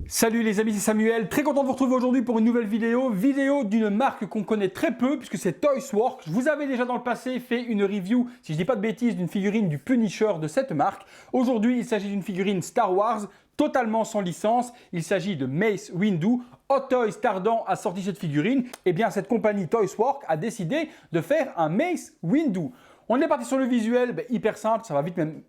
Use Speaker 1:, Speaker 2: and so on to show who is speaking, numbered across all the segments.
Speaker 1: Salut les amis, c'est Samuel, très content de vous retrouver aujourd'hui pour une nouvelle vidéo d'une marque qu'on connaît très peu puisque c'est Toysworks. Je vous avais déjà dans le passé fait une review, si je dis pas de bêtises, d'une figurine du Punisher de cette marque. Aujourd'hui, il s'agit d'une figurine Star Wars, totalement sans licence. Il s'agit de Mace Windu. Hot Toys tardant a sorti cette figurine, et bien cette compagnie Toysworks a décidé de faire un Mace Windu. On est parti sur le visuel, hyper simple, ça va vite même.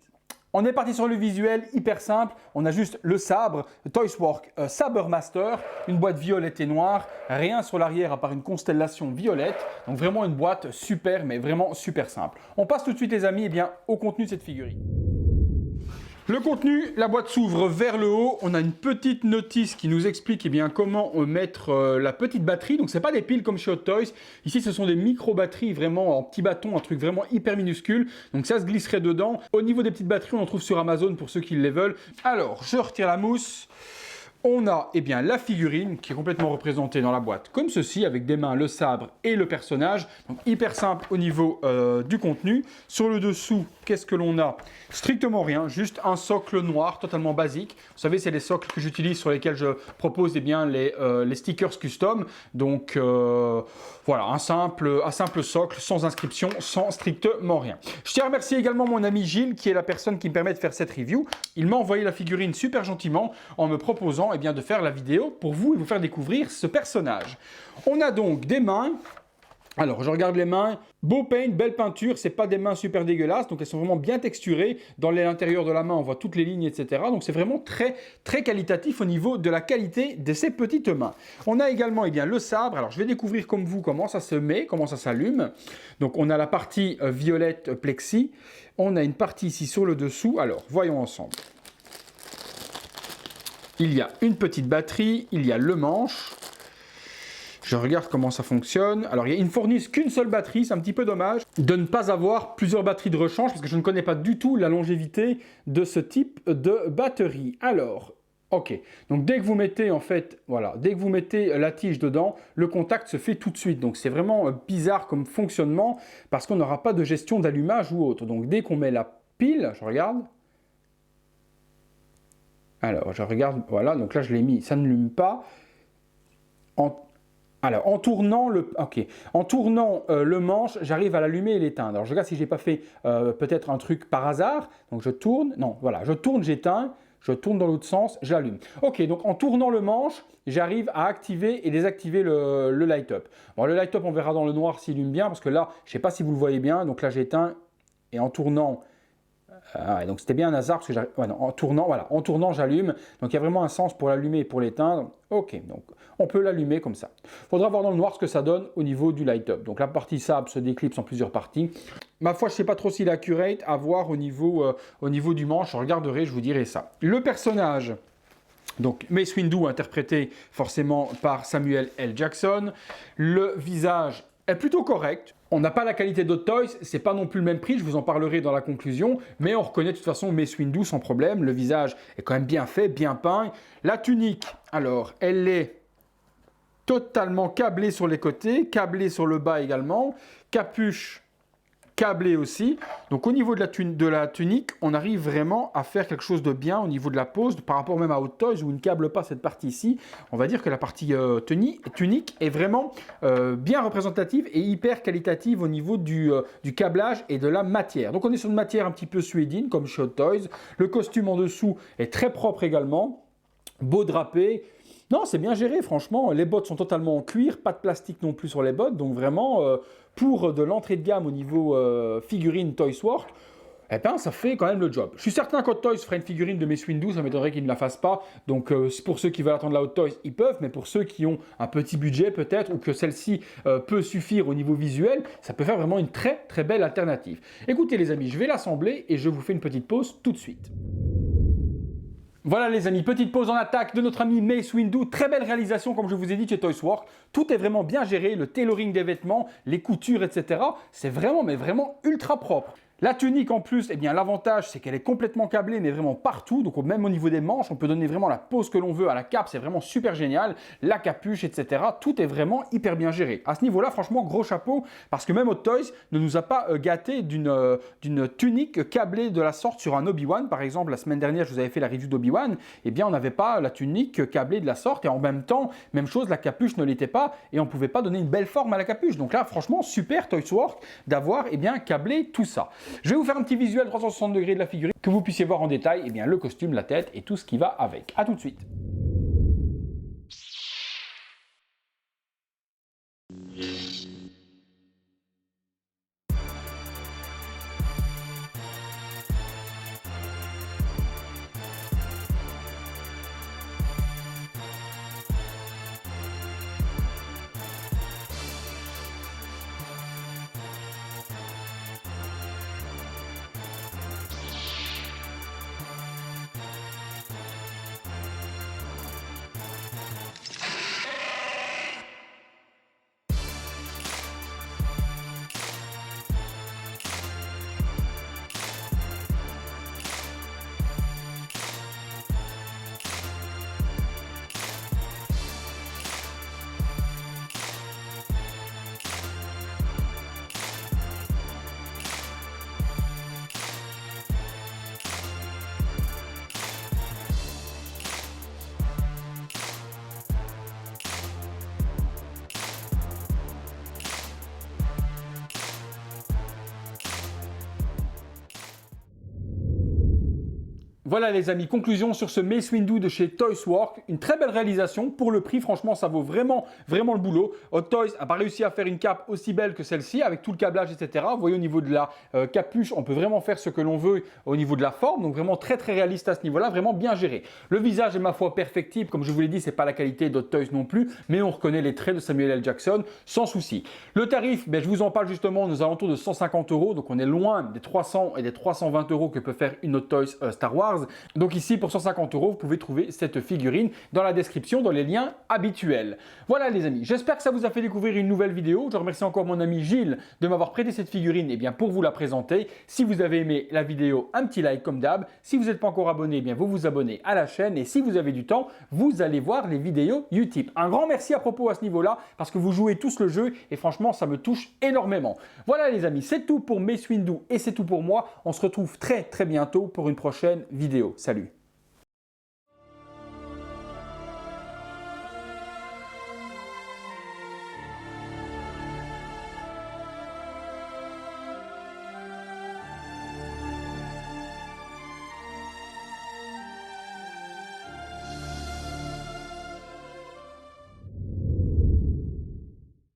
Speaker 1: On est parti sur le visuel hyper simple, on a juste le sabre, Toysworks Saber Master, une boîte violette et noire, rien sur l'arrière à part une constellation violette, donc vraiment une boîte super mais vraiment super simple. On passe tout de suite les amis au contenu de cette figurine. Le contenu, la boîte s'ouvre vers le haut, on a une petite notice qui nous explique comment mettre la petite batterie. Donc c'est pas des piles comme chez Hot Toys, ici ce sont des micro-batteries vraiment en petits bâtons, un truc vraiment hyper minuscule. Donc ça se glisserait dedans. Au niveau des petites batteries, on en trouve sur Amazon pour ceux qui les veulent. Alors, je retire la mousse. On a la figurine qui est complètement représentée dans la boîte comme ceci, avec des mains, le sabre et le personnage. Donc hyper simple au niveau du contenu. Sur le dessous, qu'est-ce que l'on a? Strictement rien, juste un socle noir totalement basique. Vous savez, c'est les socles que j'utilise sur lesquels je propose les stickers custom. Donc voilà, un simple socle sans inscription, sans strictement rien. Je tiens à remercier également mon ami Gilles qui est la personne qui me permet de faire cette review. Il m'a envoyé la figurine super gentiment en me proposant de faire la vidéo pour vous et vous faire découvrir ce personnage. On a donc des mains. Alors, je regarde les mains. Beau paint, belle peinture. C'est pas des mains super dégueulasses, donc elles sont vraiment bien texturées. Dans l'intérieur de la main, on voit toutes les lignes, etc. Donc, c'est vraiment très, très qualitatif au niveau de la qualité de ces petites mains. On a également le sabre. Alors, je vais découvrir comme vous comment ça se met, comment ça s'allume. Donc, on a la partie violette plexi. On a une partie ici sur le dessous. Alors, voyons ensemble. Il y a une petite batterie, il y a le manche. Je regarde comment ça fonctionne. Alors, ils ne fournissent qu'une seule batterie, c'est un petit peu dommage de ne pas avoir plusieurs batteries de rechange parce que je ne connais pas du tout la longévité de ce type de batterie. Alors, ok, donc dès que vous mettez dès que vous mettez la tige dedans, le contact se fait tout de suite. Donc, c'est vraiment bizarre comme fonctionnement parce qu'on n'aura pas de gestion d'allumage ou autre. Donc, dès qu'on met la pile, je regarde. Alors, je regarde, voilà, donc là, je l'ai mis, ça ne l'allume pas. En tournant le manche, j'arrive à l'allumer et l'éteindre. Alors, je regarde si je n'ai pas fait peut-être un truc par hasard. Donc, je tourne, non, voilà, je tourne, j'éteins, je tourne dans l'autre sens, j'allume. Ok, donc en tournant le manche, j'arrive à activer et désactiver le light-up. Bon, le light-up, on verra dans le noir s'il allume bien, parce que là, je ne sais pas si vous le voyez bien. Donc là, j'éteins et en tournant... donc c'était bien un hasard parce que en tournant j'allume, donc il y a vraiment un sens pour l'allumer et pour l'éteindre. Ok, donc on peut l'allumer comme ça. Il faudra voir dans le noir ce que ça donne au niveau du light-up. Donc la partie sabre se déclipse en plusieurs parties. Ma foi, je ne sais pas trop s'il est accurate, à voir au niveau du manche, je regarderai, je vous dirai ça. Le personnage, donc Mace Windu interprété forcément par Samuel L. Jackson. Le visage est plutôt correct. On n'a pas la qualité d'Hot Toys, c'est pas non plus le même prix, je vous en parlerai dans la conclusion, mais on reconnaît de toute façon Mace Windu sans problème. Le visage est quand même bien fait, bien peint. La tunique, alors, elle est totalement câblée sur les côtés, câblée sur le bas également, capuche câblé aussi. Donc au niveau de la tunique, on arrive vraiment à faire quelque chose de bien au niveau de la pose par rapport même à Hot Toys où il ne câble pas cette partie ici. On va dire que la partie tunique est vraiment bien représentative et hyper qualitative au niveau du câblage et de la matière. Donc on est sur une matière un petit peu suédine comme chez Hot Toys. Le costume en dessous est très propre également, beau drapé. Non, c'est bien géré, franchement. Les bottes sont totalement en cuir, pas de plastique non plus sur les bottes. Donc vraiment, pour de l'entrée de gamme au niveau figurine Toysworks, ça fait quand même le job. Je suis certain qu'Hot Toys ferait une figurine de Mace Windu, ça m'étonnerait qu'ils ne la fassent pas. Donc pour ceux qui veulent attendre la Hot Toys, ils peuvent. Mais pour ceux qui ont un petit budget peut-être, ou que celle-ci peut suffire au niveau visuel, ça peut faire vraiment une très très belle alternative. Écoutez les amis, je vais l'assembler et je vous fais une petite pause tout de suite. Voilà les amis, petite pause en attaque de notre ami Mace Windu. Très belle réalisation comme je vous ai dit chez Toysworks. Tout est vraiment bien géré, le tailoring des vêtements, les coutures, etc. C'est vraiment, mais vraiment ultra propre. La tunique en plus, eh bien l'avantage c'est qu'elle est complètement câblée mais vraiment partout, donc même au niveau des manches, on peut donner vraiment la pose que l'on veut à la cape, c'est vraiment super génial, la capuche, etc. Tout est vraiment hyper bien géré. À ce niveau-là, franchement, gros chapeau, parce que même Hot Toys ne nous a pas gâté d'une tunique câblée de la sorte sur un Obi-Wan. Par exemple, la semaine dernière, je vous avais fait la review d'Obi-Wan, eh bien on n'avait pas la tunique câblée de la sorte, et en même temps, même chose, la capuche ne l'était pas, et on ne pouvait pas donner une belle forme à la capuche. Donc là, franchement, super Toysworks d'avoir bien câblé tout ça. Je vais vous faire un petit visuel 360 degrés de la figurine, que vous puissiez voir en détail le costume, la tête et tout ce qui va avec. A tout de suite. Voilà les amis, conclusion sur ce Mace Windu de chez Toysworks. Une très belle réalisation. Pour le prix, franchement, ça vaut vraiment le boulot. Hot Toys n'a pas réussi à faire une cape aussi belle que celle-ci, avec tout le câblage, etc. Vous voyez, au niveau de la capuche, on peut vraiment faire ce que l'on veut au niveau de la forme. Donc vraiment très réaliste à ce niveau-là, vraiment bien géré. Le visage est ma foi perfectible. Comme je vous l'ai dit, c'est pas la qualité d'Hot Toys non plus, mais on reconnaît les traits de Samuel L. Jackson sans souci. Le tarif, je vous en parle justement, nous alentours de 150 €. Donc on est loin des 300 et des 320 € que peut faire une Hot Toys Star Wars. Donc ici, pour 150 €, vous pouvez trouver cette figurine dans la description, dans les liens habituels. Voilà les amis, j'espère que ça vous a fait découvrir une nouvelle vidéo. Je remercie encore mon ami Gilles de m'avoir prêté cette figurine pour vous la présenter. Si vous avez aimé la vidéo, un petit like comme d'hab. Si vous n'êtes pas encore abonné, vous vous abonnez à la chaîne. Et si vous avez du temps, vous allez voir les vidéos Utip. Un grand merci à propos à ce niveau-là, parce que vous jouez tous le jeu et franchement, ça me touche énormément. Voilà les amis, c'est tout pour Mace Windu et c'est tout pour moi. On se retrouve très bientôt pour une prochaine vidéo. Salut!